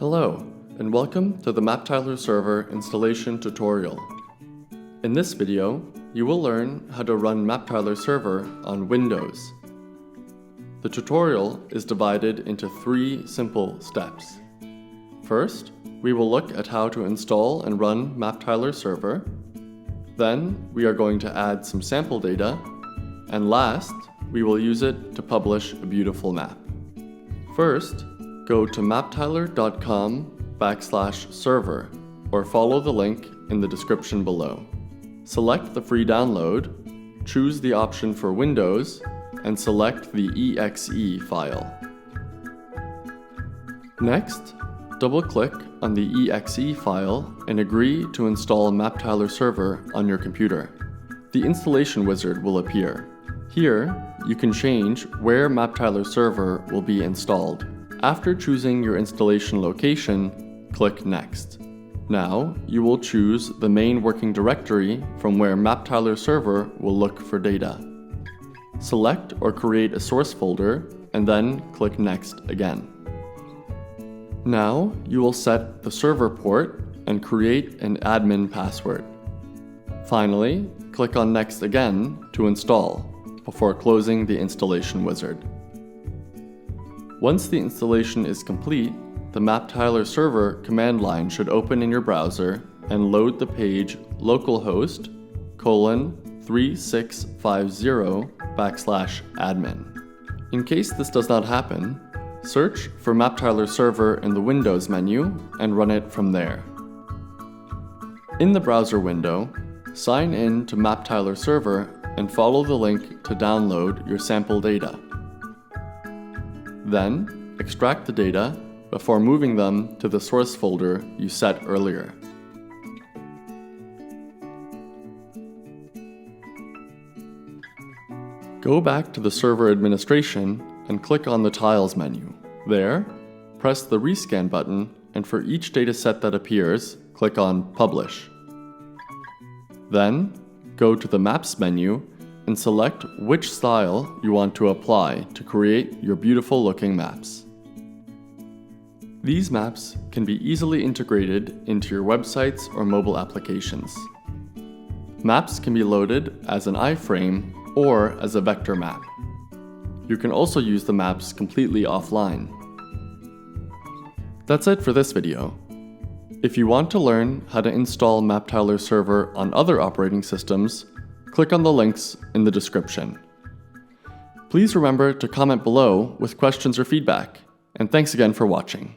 Hello, and welcome to the MapTiler Server installation tutorial. In this video, you will learn how to run MapTiler Server on Windows. The tutorial is divided into 3 simple steps. First, we will look at how to install and run MapTiler Server. Then, we are going to add some sample data. And last, we will use it to publish a beautiful map. First, go to maptiler.com/server or follow the link in the description below. Select the free download, choose the option for Windows, and select the exe file. Next, double-click on the exe file and agree to install MapTiler Server on your computer. The installation wizard will appear. Here, you can change where MapTiler Server will be installed. After choosing your installation location, click Next. Now, you will choose the main working directory from where MapTiler Server will look for data. Select or create a source folder, and then click Next again. Now, you will set the server port and create an admin password. Finally, click on Next again to install, before closing the installation wizard. Once the installation is complete, the MapTiler Server command line should open in your browser and load the page localhost:3650/admin. In case this does not happen, search for MapTiler Server in the Windows menu and run it from there. In the browser window, sign in to MapTiler Server and follow the link to download your sample data. Then, extract the data before moving them to the source folder you set earlier. Go back to the server administration and click on the Tiles menu. There, press the Rescan button, and for each dataset that appears, click on Publish. Then, go to the Maps menu and select which style you want to apply to create your beautiful looking maps. These maps can be easily integrated into your websites or mobile applications. Maps can be loaded as an iframe or as a vector map. You can also use the maps completely offline. That's it for this video. If you want to learn how to install MapTiler Server on other operating systems, click on the links in the description. Please remember to comment below with questions or feedback, and thanks again for watching.